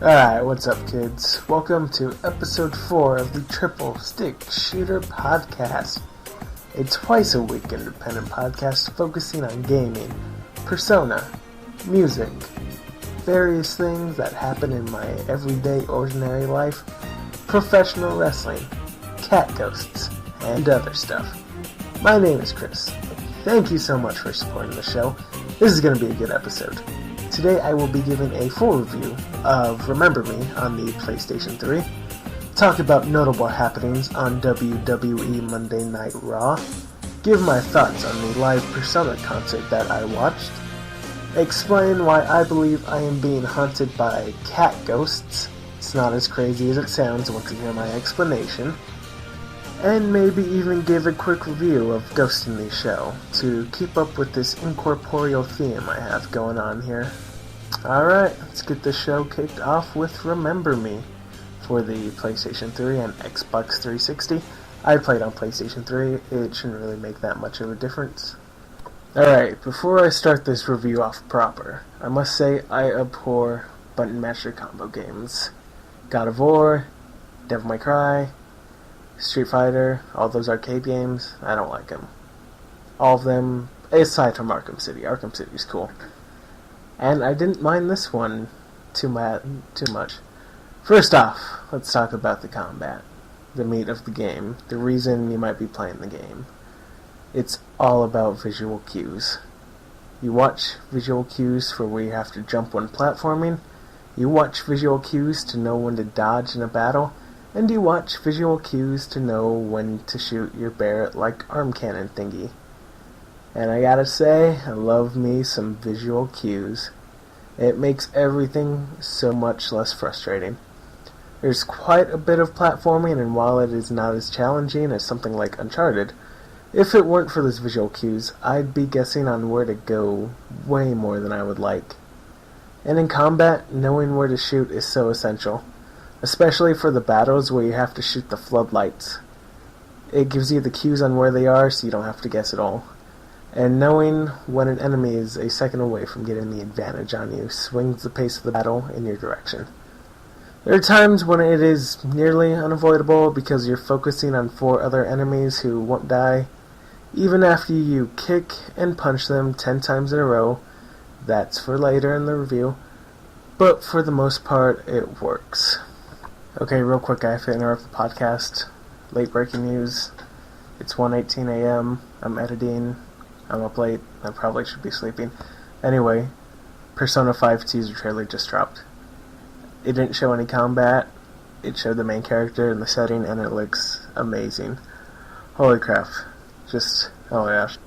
Alright, what's up kids? Welcome to episode 4 of the Triple Stick Shooter Podcast. A twice-a-week independent podcast focusing on gaming, Persona, music, various things that happen in my everyday ordinary life, professional wrestling, cat ghosts, and other stuff. My name is Chris. Thank you so much for supporting the show. This is going to be a good episode. Today I will be giving a full review of Remember Me on the PlayStation 3, talk about notable happenings on WWE Monday Night Raw, give my thoughts on the live Persona concert that I watched, explain why I believe I am being haunted by cat ghosts. It's not as crazy as it sounds once you hear my explanation. And maybe even give a quick review of Ghost in the Shell to keep up with this incorporeal theme I have going on here. Alright, let's get the show kicked off with Remember Me for the PlayStation 3 and Xbox 360. I played on PlayStation 3, it shouldn't really make that much of a difference. Alright, before I start this review off proper, I must say I abhor button masher combo games. God of War, Devil May Cry, Street Fighter, all those arcade games, I don't like them. All of them, aside from Arkham City. Arkham City's cool. And I didn't mind this one too much. First off, let's talk about the combat. The meat of the game. The reason you might be playing the game. It's all about visual cues. You watch visual cues for where you have to jump when platforming. You watch visual cues to know when to dodge in a battle. And you watch visual cues to know when to shoot your Barrett-like arm cannon thingy. And I gotta say, I love me some visual cues. It makes everything so much less frustrating. There's quite a bit of platforming, and while it is not as challenging as something like Uncharted, if it weren't for those visual cues, I'd be guessing on where to go way more than I would like. And in combat, knowing where to shoot is so essential. Especially for the battles where you have to shoot the floodlights. It gives you the cues on where they are so you don't have to guess at all. And knowing when an enemy is a second away from getting the advantage on you swings the pace of the battle in your direction. There are times when it is nearly unavoidable because you're focusing on 4 other enemies who won't die. Even after you kick and punch them 10 times in a row. That's for later in the review. But for the most part, it works. Okay, real quick, I have to interrupt the podcast. Late breaking news. It's 1:18 a.m. I'm editing. I'm up late. I probably should be sleeping. Anyway, Persona 5 teaser trailer just dropped. It didn't show any combat. It showed the main character and the setting, and it looks amazing. Holy crap. Oh my gosh.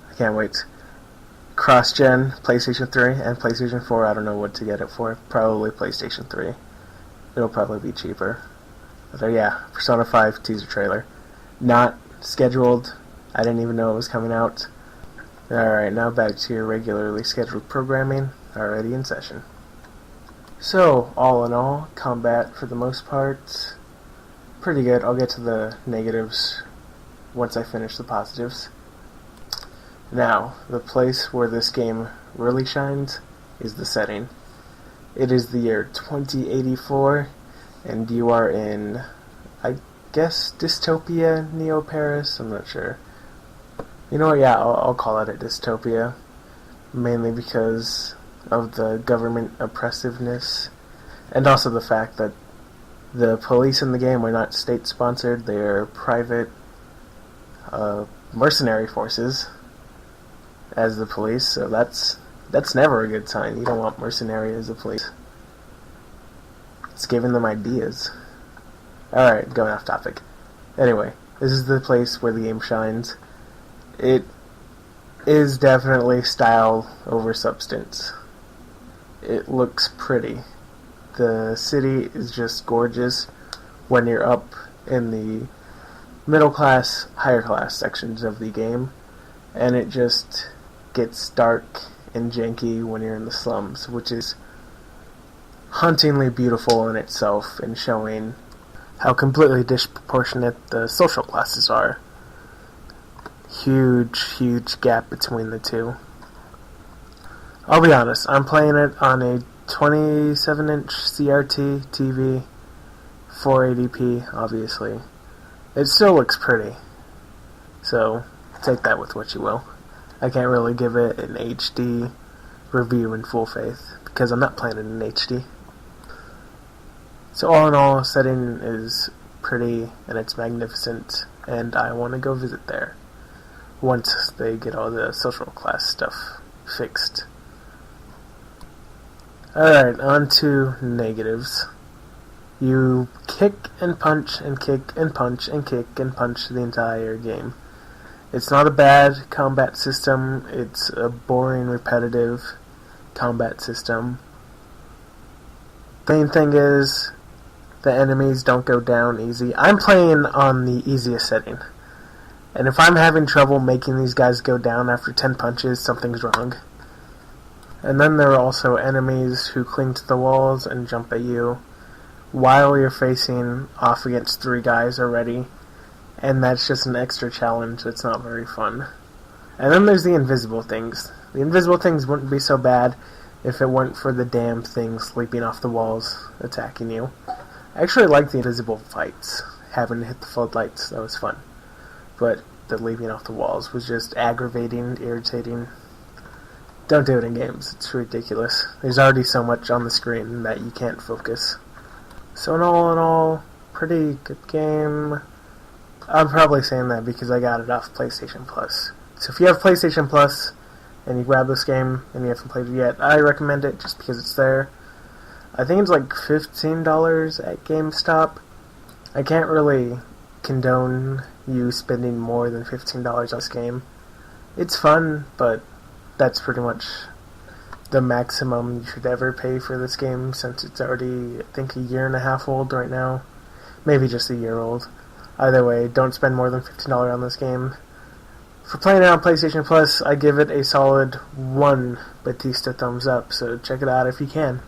I can't wait. Cross-gen, PlayStation 3 and PlayStation 4. I don't know what to get it for. Probably PlayStation 3. It'll probably be cheaper. But yeah, Persona 5 teaser trailer. Not scheduled. I didn't even know it was coming out. Alright, now back to your regularly scheduled programming. Already in session. So, all in all, combat for the most part, pretty good. I'll get to the negatives once I finish the positives. Now, the place where this game really shines is the setting. It is the year 2084, and you are in, I guess, dystopia, Neo-Paris, I'm not sure. You know what, yeah, I'll call it a dystopia, mainly because of the government oppressiveness, and also the fact that the police in the game are not state-sponsored, they're private mercenary forces as the police, so that's never a good sign. You don't want mercenary as the police. It's giving them ideas. Alright, going off topic. Anyway, this is the place where the game shines. It is definitely style over substance. It looks pretty. The city is just gorgeous when you're up in the middle class, higher class sections of the game, and it just gets dark and janky when you're in the slums, which is hauntingly beautiful in itself and showing how completely disproportionate the social classes are. Huge gap between the two. I'll be honest, I'm playing it on a 27-inch CRT TV, 480p, obviously. It still looks pretty, so take that with what you will. I can't really give it an HD review in full faith, because I'm not playing it in HD. So all in all, setting is pretty, and it's magnificent, and I want to go visit there once they get all the social class stuff fixed. Alright, on to negatives. You kick and punch and kick and punch and kick and punch the entire game. It's not a bad combat system, it's a boring, repetitive combat system. Main thing is, the enemies don't go down easy. I'm playing on the easiest setting, and if I'm having trouble making these guys go down after 10 punches, something's wrong. And then there are also enemies who cling to the walls and jump at you while you're facing off against 3 guys already, and that's just an extra challenge that's not very fun. And then there's the invisible things. The invisible things wouldn't be so bad if it weren't for the damn things leaping off the walls attacking you. I actually like the invisible fights, having to hit the floodlights, that was fun. But the leaping off the walls was just aggravating, irritating. Don't do it in games, it's ridiculous. There's already so much on the screen that you can't focus. So in all, pretty good game. I'm probably saying that because I got it off PlayStation Plus. So if you have PlayStation Plus and you grab this game and you haven't played it yet, I recommend it just because it's there. I think it's like $15 at GameStop. I can't really condone you spending more than $15 on this game. It's fun, but that's pretty much the maximum you should ever pay for this game, since it's already, I think, a year and a half old right now. Maybe just a year old. Either way, don't spend more than $15 on this game. For playing it on PlayStation Plus, I give it a solid 1 Batista thumbs up, so check it out if you can.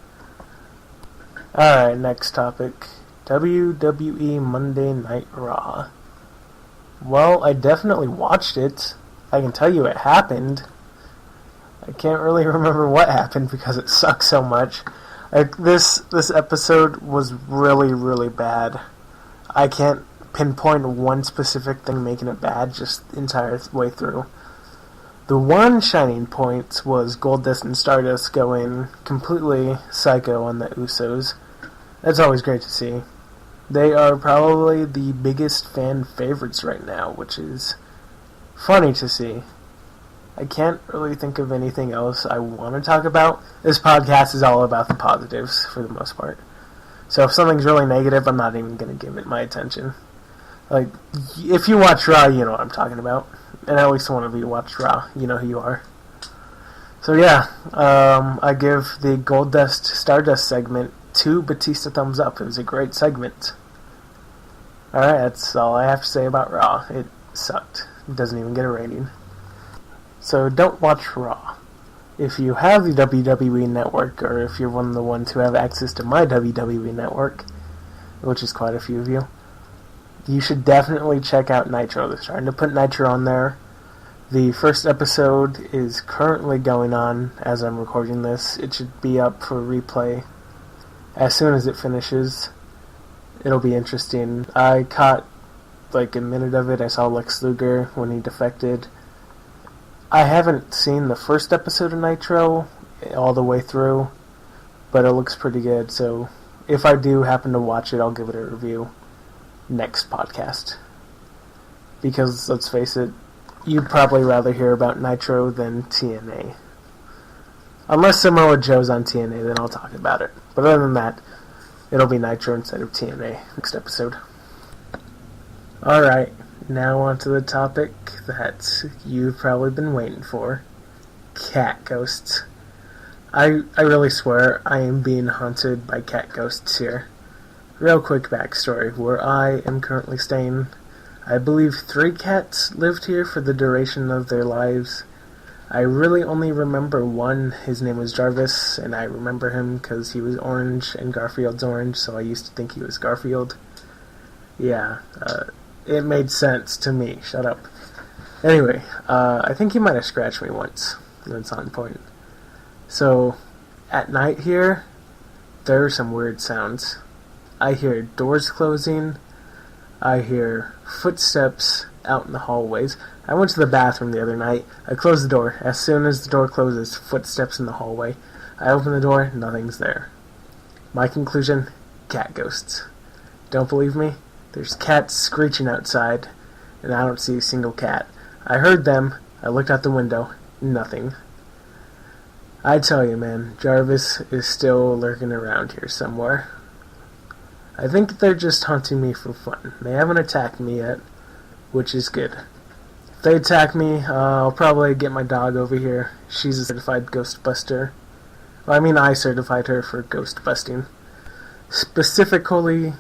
Alright, next topic. WWE Monday Night Raw. Well, I definitely watched it. I can tell you it happened. I can't really remember what happened because it sucks so much. This episode was really, really bad. I can't pinpoint one specific thing making it bad, just the entire way through. The one shining point was Goldust and Stardust going completely psycho on the Usos. That's always great to see. They are probably the biggest fan favorites right now, which is funny to see. I can't really think of anything else I want to talk about. This podcast is all about the positives, for the most part. So if something's really negative, I'm not even going to give it my attention. Like, if you watch Raw, you know what I'm talking about. And at least one of you watch Raw. You know who you are. So yeah, I give the Goldust Stardust segment 2 Batista thumbs up. It was a great segment. Alright, that's all I have to say about Raw. It sucked. It doesn't even get a rating. So don't watch Raw. If you have the WWE Network, or if you're one of the ones who have access to my WWE Network, which is quite a few of you, you should definitely check out Nitro. They're starting to put Nitro on there. The first episode is currently going on as I'm recording this. It should be up for replay as soon as it finishes. It'll be interesting. I caught like a minute of it. I saw Lex Luger when he defected. I haven't seen the first episode of Nitro all the way through, but it looks pretty good, so if I do happen to watch it, I'll give it a review next podcast. Because, let's face it, you'd probably rather hear about Nitro than TNA. Unless Samoa Joe's on TNA, then I'll talk about it. But other than that, it'll be Nitro instead of TNA next episode. Alright, now on to the topic that you've probably been waiting for. Cat ghosts. I really swear I am being haunted by cat ghosts here. Real quick backstory. Where I am currently staying, I believe 3 cats lived here for the duration of their lives. I really only remember one. His name was Jarvis, and I remember him because he was orange and Garfield's orange, so I used to think he was Garfield. Yeah, it made sense to me. Shut up. Anyway, I think he might have scratched me once. That's on point. So, at night here, there are some weird sounds. I hear doors closing. I hear footsteps out in the hallways. I went to the bathroom the other night. I closed the door. As soon as the door closes, footsteps in the hallway. I open the door, nothing's there. My conclusion, cat ghosts. Don't believe me? There's cats screeching outside, and I don't see a single cat. I heard them. I looked out the window. Nothing. I tell you, man, Jarvis is still lurking around here somewhere. I think they're just hunting me for fun. They haven't attacked me yet, which is good. If they attack me, I'll probably get my dog over here. She's a certified ghost buster. Well, I mean, I certified her for ghost busting. Specifically,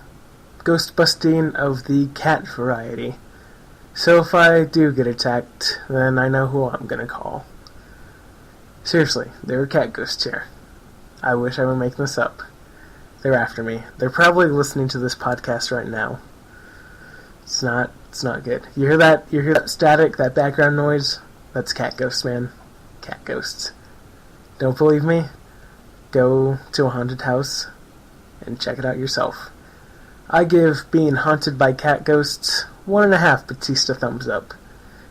ghost busting of the cat variety. So if I do get attacked, then I know who I'm gonna call. Seriously, there are cat ghosts here. I wish I were making this up. They're after me. They're probably listening to this podcast right now. It's not good. You hear that? You hear that static, that background noise? That's cat ghosts, man. Cat ghosts. Don't believe me? Go to a haunted house and check it out yourself. I give being haunted by cat ghosts 1.5 Batista thumbs up.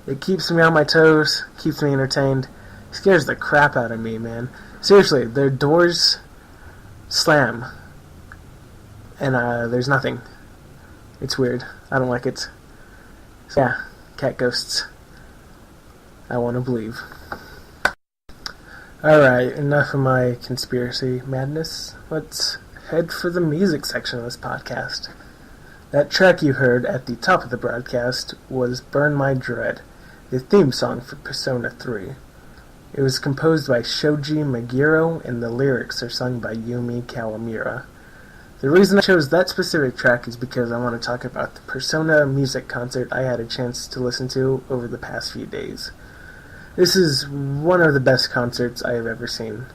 It keeps me on my toes, keeps me entertained, scares the crap out of me, man. Seriously, their doors slam, and there's nothing. It's weird. I don't like it. So, yeah, cat ghosts. I want to believe. Alright, enough of my conspiracy madness. Let's head for the music section of this podcast. That track you heard at the top of the broadcast was Burn My Dread, the theme song for Persona 3. It was composed by Shoji Meguro, and the lyrics are sung by Yumi Kawamura. The reason I chose that specific track is because I want to talk about the Persona music concert I had a chance to listen to over the past few days. This is one of the best concerts I have ever seen.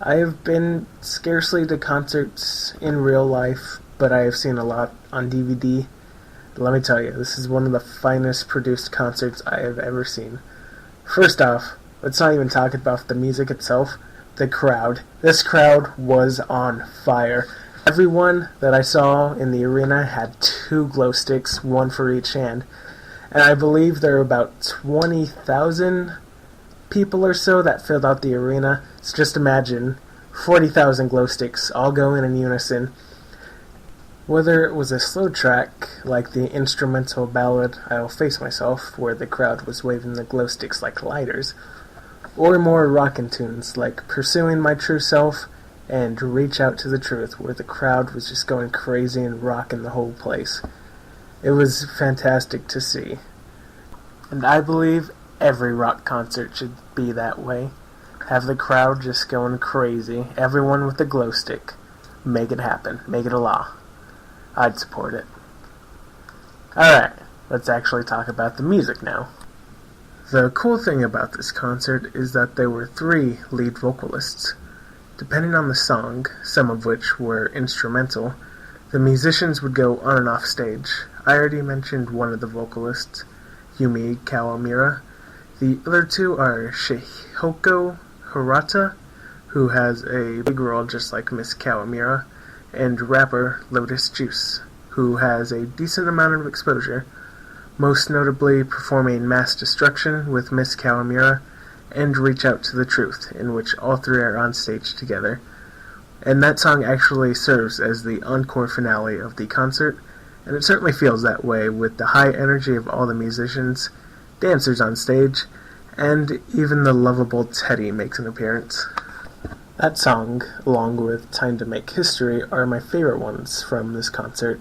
I have been scarcely to concerts in real life, but I have seen a lot on DVD. Let me tell you, this is one of the finest produced concerts I have ever seen. First off, let's not even talk about the music itself. The crowd. This crowd was on fire. Everyone that I saw in the arena had 2 glow sticks, one for each hand. And I believe there were about 20,000 people or so that filled out the arena. So just imagine 40,000 glow sticks all going in unison. Whether it was a slow track, like the instrumental ballad I'll Face Myself, where the crowd was waving the glow sticks like lighters, or more rockin' tunes like Pursuing My True Self and Reach Out to the Truth, where the crowd was just going crazy and rocking the whole place. It was fantastic to see. And I believe every rock concert should be that way. Have the crowd just going crazy, everyone with a glow stick. Make it happen. Make it a law. I'd support it. Alright, let's actually talk about the music now. The cool thing about this concert is that there were 3 lead vocalists. Depending on the song, some of which were instrumental, the musicians would go on and off stage. I already mentioned one of the vocalists, Yumi Kawamura. The other 2 are Shihoko Hirata, who has a big role just like Miss Kawamura, and rapper Lotus Juice, who has a decent amount of exposure, most notably performing Mass Destruction with Miss Kawamura and Reach Out to the Truth, in which all 3 are on stage together. And that song actually serves as the encore finale of the concert, and it certainly feels that way with the high energy of all the musicians, dancers on stage, and even the lovable Teddy makes an appearance. That song, along with Time to Make History, are my favorite ones from this concert.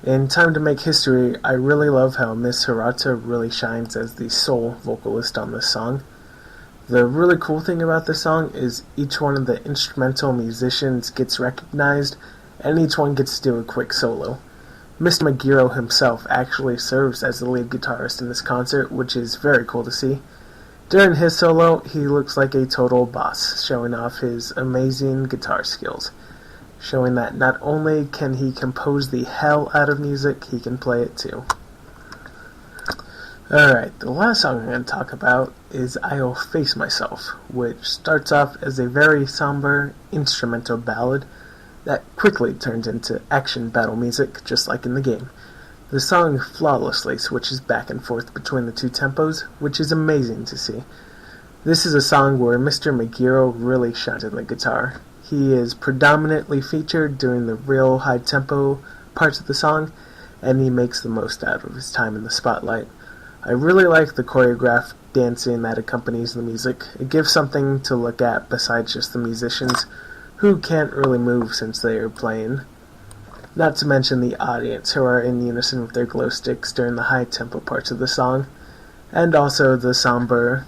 In Time to Make History, I really love how Miss Hirata really shines as the sole vocalist on this song. The really cool thing about this song is each one of the instrumental musicians gets recognized, and each one gets to do a quick solo. Mr. Meguro himself actually serves as the lead guitarist in this concert, which is very cool to see. During his solo, he looks like a total boss, showing off his amazing guitar skills, showing that not only can he compose the hell out of music, he can play it too. Alright, the last song I'm going to talk about is I'll Face Myself, which starts off as a very somber instrumental ballad, that quickly turns into action battle music, just like in the game. The song flawlessly switches back and forth between the two tempos, which is amazing to see. This is a song where Mr. Meguro really shines in the guitar. He is predominantly featured during the real high-tempo parts of the song, and he makes the most out of his time in the spotlight. I really like the choreographed dancing that accompanies the music. It gives something to look at besides just the musicians, who can't really move since they are playing. Not to mention the audience, who are in unison with their glow sticks during the high-tempo parts of the song, and also the somber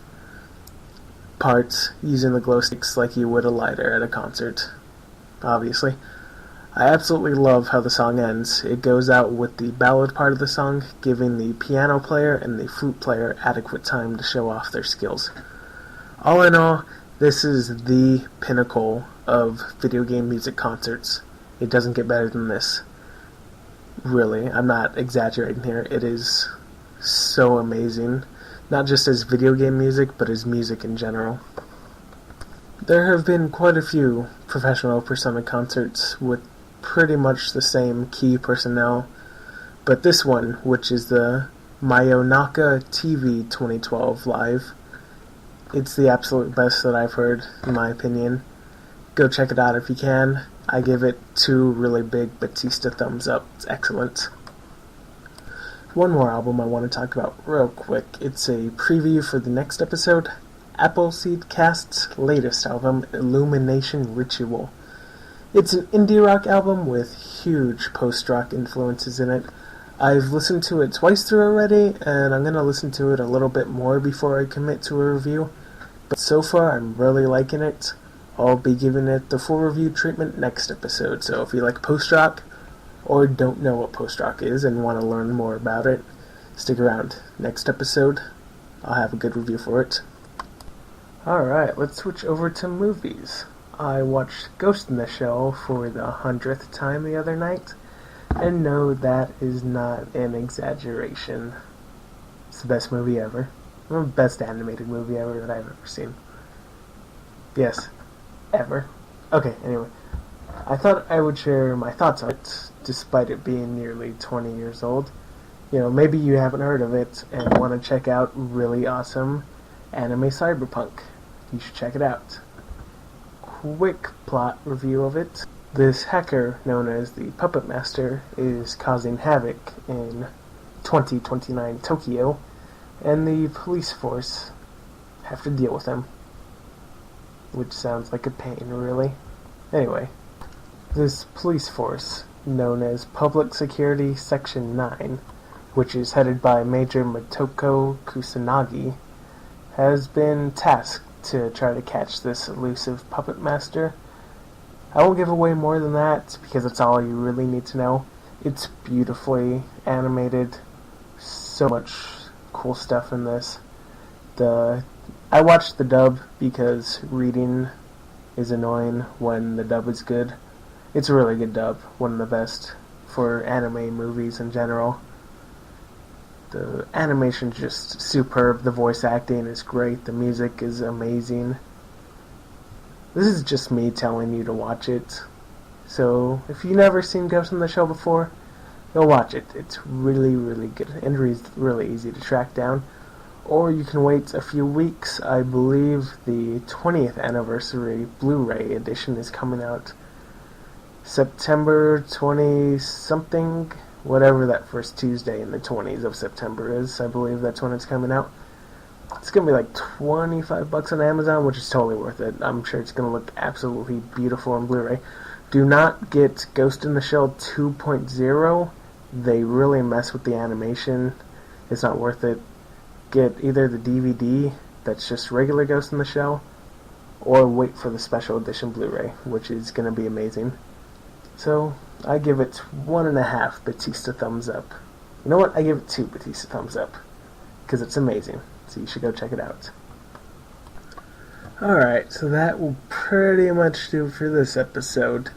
parts, using the glow sticks like you would a lighter at a concert, obviously. I absolutely love how the song ends. It goes out with the ballad part of the song, giving the piano player and the flute player adequate time to show off their skills. All in all, this is the pinnacle of video game music concerts. It doesn't get better than this. Really, I'm not exaggerating here. It is so amazing. Not just as video game music, but as music in general. There have been quite a few professional Persona concerts with pretty much the same key personnel, but this one, which is the Mayonaka TV 2012 Live, it's the absolute best that I've heard, in my opinion. Go check it out if you can. I give it 2 really big Batista thumbs up. It's excellent. One more album I want to talk about real quick. It's a preview for the next episode. Appleseed Cast's latest album, Illumination Ritual. It's an indie rock album with huge post-rock influences in it. I've listened to it twice through already, and I'm going to listen to it a little bit more before I commit to a review. But so far, I'm really liking it. I'll be giving it the full review treatment next episode, so if you like post-rock, or don't know what post-rock is and want to learn more about it, stick around. Next episode, I'll have a good review for it. Alright, let's switch over to movies. I watched Ghost in the Shell for the 100th time the other night, and no, that is not an exaggeration. It's the best movie ever. The best animated movie ever that I've ever seen. Yes, ever. Okay, anyway. I thought I would share my thoughts on it, despite it being nearly 20 years old. You know, maybe you haven't heard of it and want to check out really awesome anime cyberpunk. You should check it out. Quick plot review of it. This hacker, known as the Puppet Master, is causing havoc in 2029 Tokyo, and the police force have to deal with him. Which sounds like a pain, really. Anyway, this police force, known as Public Security Section 9, which is headed by Major Motoko Kusanagi, has been tasked to try to catch this elusive puppet master. I won't give away more than that, because that's all you really need to know. It's beautifully animated, so much cool stuff in this. I watched the dub because reading is annoying when the dub is good. It's a really good dub, one of the best for anime movies in general. The animation's just superb, the voice acting is great, the music is amazing. This is just me telling you to watch it. So, if you've never seen Ghost in the Shell before, go watch it. It's really, really good and really easy to track down. Or you can wait a few weeks. I believe the 20th anniversary Blu-ray edition is coming out September 20-something, whatever that first Tuesday in the 20s of September is. I believe that's when it's coming out. It's going to be like $25 on Amazon, which is totally worth it. I'm sure it's going to look absolutely beautiful on Blu-ray. Do not get Ghost in the Shell 2.0. They really mess with the animation. It's not worth it. Get either the DVD, that's just regular Ghost in the Shell, or wait for the special edition Blu-ray, which is going to be amazing. So, I give it 1.5 Batista thumbs up. You know what? I give it 2 Batista thumbs up, because it's amazing. So you should go check it out. Alright, so that will pretty much do it for this episode.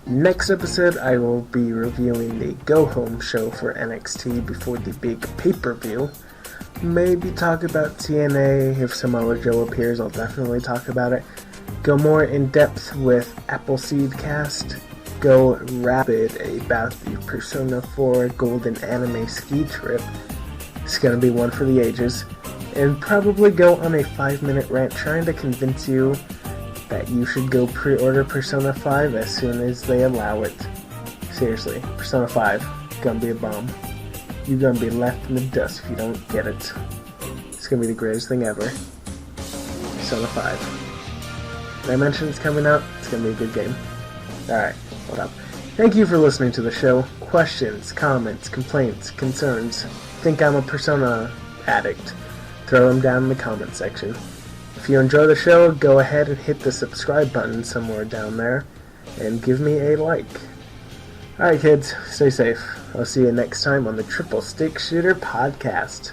Next episode, I will be reviewing the Go Home show for NXT before the big pay-per-view. Maybe talk about TNA. If Samoa Joe appears, I'll definitely talk about it. Go more in depth with Appleseed Cast. go rapid about the Persona 4 Golden Anime Ski Trip. It's gonna be one for the ages. And probably go on a 5-minute rant trying to convince you that you should go pre-order Persona 5 as soon as they allow it. Seriously, Persona 5, gonna be a bomb. You're gonna be left in the dust if you don't get it. It's gonna be the greatest thing ever. Persona 5. Did I mention it's coming out? It's gonna be a good game. Alright, hold up. Thank you for listening to the show. Questions, comments, complaints, concerns. Think I'm a Persona addict? Throw them down in the comment section. If you enjoy the show, go ahead and hit the subscribe button somewhere down there, and give me a like. Alright kids, stay safe. I'll see you next time on the Triple Stick Shooter Podcast.